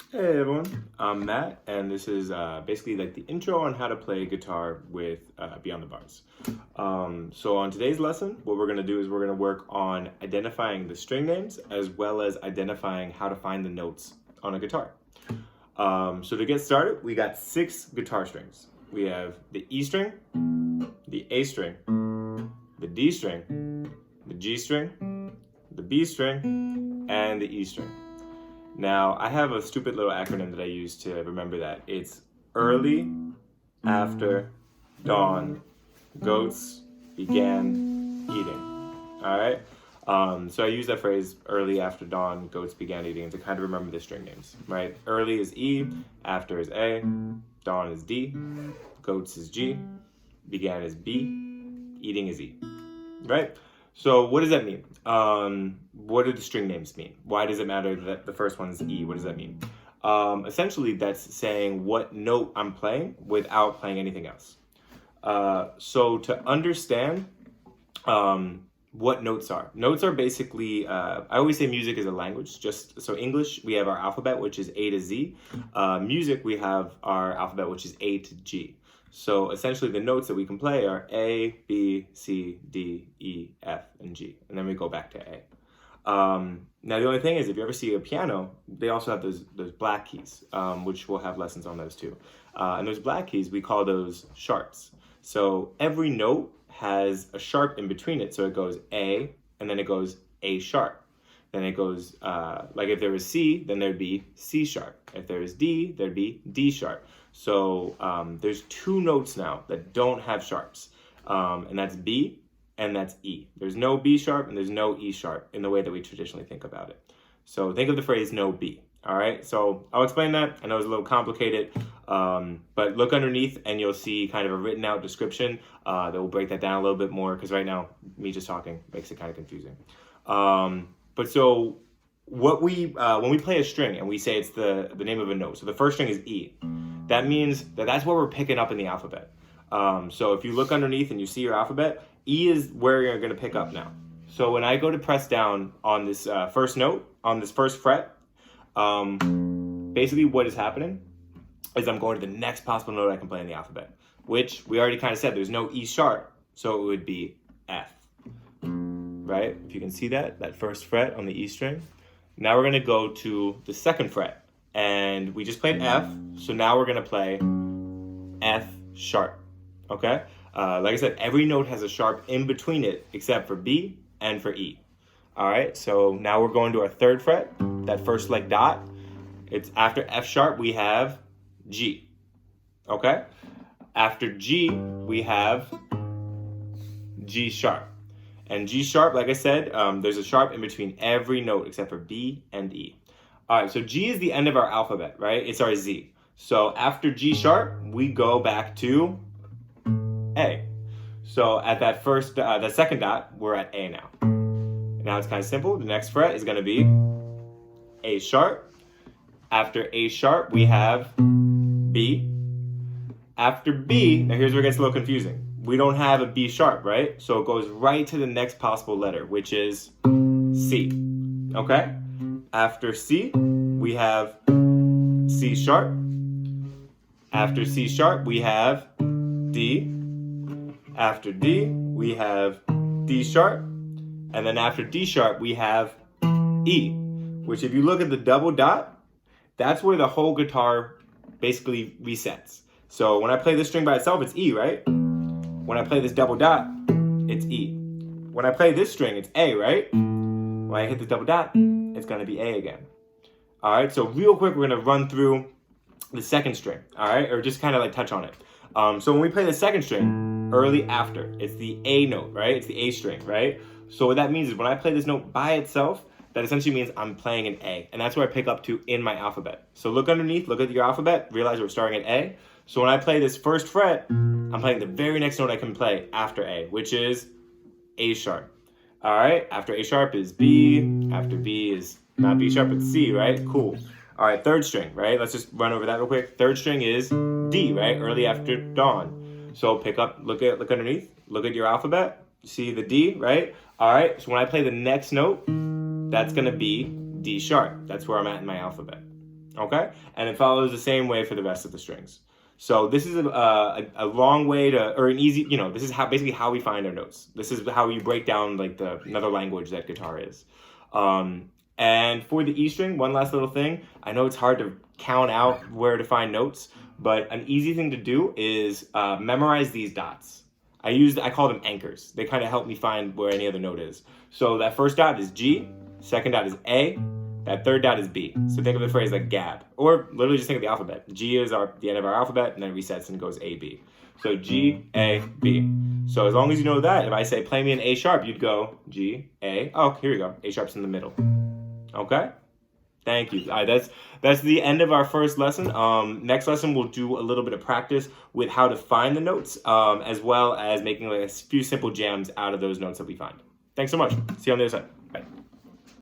Hey everyone, I'm Matt, and this is basically like the intro on how to play guitar with Beyond the Bars. So on today's lesson, what we're going to do is we're going to work on identifying the string names as well as identifying how to find the notes on a guitar. So to get started, we got 6 guitar strings. We have the E string, the A string, the D string, the G string, the B string, and the E string. Now, I have a stupid little acronym that I use to remember that. It's early after dawn, goats began eating. All right? So I use that phrase, early after dawn, goats began eating, to kind of remember the string names, right? Early is E, after is A, dawn is D, goats is G, began is B, eating is E, right? So what does that mean? What do the string names mean? Why does it matter that the first one is E? What does that mean? Essentially, that's saying what note I'm playing without playing anything else. So to understand what notes are basically, I always say music is a language. Just so English, we have our alphabet, which is A to Z. Music, we have our alphabet, which is A to G. So essentially the notes that we can play are A, B, C, D, E, F, and G. And then we go back to A. Now the only thing is if you ever see a piano, they also have those black keys, which we'll have lessons on those too. And those black keys, we call those sharps. So every note has a sharp in between it. So it goes A, and then it goes A sharp. Then it goes, like if there was C, then there'd be C sharp. If there was D, there'd be D sharp. So there's 2 notes now that don't have sharps, and that's B and that's E. There's no B sharp and there's no E sharp in the way that we traditionally think about it. So think of the phrase no B, all right? So I'll explain that. I know it's a little complicated, but look underneath and you'll see kind of a written out description that will break that down a little bit more, because right now, me just talking makes it kind of confusing. But so what when we play a string and we say it's the name of a note, so the first string is E, that means that's what we're picking up in the alphabet. So if you look underneath and you see your alphabet, E is where you're going to pick up now. So when I go to press down on this first note, on this first fret, basically what is happening is I'm going to the next possible note I can play in the alphabet, which we already kind of said there's no E sharp, so it would be F, right? If you can see that first fret on the E string. Now we're going to go to the second fret, and we just played F, so now we're going to play F sharp, okay? Like I said, every note has a sharp in between it except for B and for E. All right, so now we're going to our third fret, that first like dot. It's after F sharp, we have G, okay? After G, we have G sharp. And G sharp, like I said, there's a sharp in between every note except for B and E. All right, so G is the end of our alphabet, right? It's our Z. So after G sharp, we go back to A. So at that that second dot, we're at A now. Now it's kind of simple. The next fret is going to be A sharp. After A sharp, we have B. After B, now here's where it gets a little confusing. We don't have a B sharp, right? So it goes right to the next possible letter, which is C, okay? After C, we have C sharp. After C sharp, we have D. After D, we have D sharp. And then after D sharp, we have E, which if you look at the double dot, that's where the whole guitar basically resets. So when I play this string by itself, it's E, right? When I play this double dot, it's E. When I play this string, it's A, right? When I hit the double dot, it's gonna be A again. All right, so real quick, we're gonna run through the second string, all right? Or just kind of like touch on it. So when we play the second string, early after, it's the A note, right? It's the A string, right? So what that means is when I play this note by itself, that essentially means I'm playing an A, and that's where I pick up to in my alphabet. So look underneath, look at your alphabet, realize we're starting at A. So when I play this first fret, I'm playing the very next note I can play after A, which is A sharp. All right, after A sharp is B, after B is not B sharp, it's C, right? Cool. All right, third string, right? Let's just run over that real quick. Third string is D, right? Early after dawn. So pick up, look underneath, look at your alphabet, see the D, right? All right, so when I play the next note, that's gonna be D sharp. That's where I'm at in my alphabet. Okay? And it follows the same way for the rest of the strings. So this is a long way to, or an easy, this is basically how we find our notes. This is how you break down like another language that guitar is. And for the E string, one last little thing. I know it's hard to count out where to find notes, but an easy thing to do is memorize these dots. I call them anchors. They kind of help me find where any other note is. So that first dot is G, second dot is A, that third dot is B. So think of the phrase like gab, or literally just think of the alphabet. G is the end of our alphabet, and then it resets and goes A, B. So G, A, B. So as long as you know that, if I say play me an A sharp, you'd go G, A. Oh, here we go. A sharp's in the middle. Okay? Thank you. That's the end of our first lesson. Next lesson, we'll do a little bit of practice with how to find the notes, as well as making like a few simple jams out of those notes that we find. Thanks so much. See you on the other side.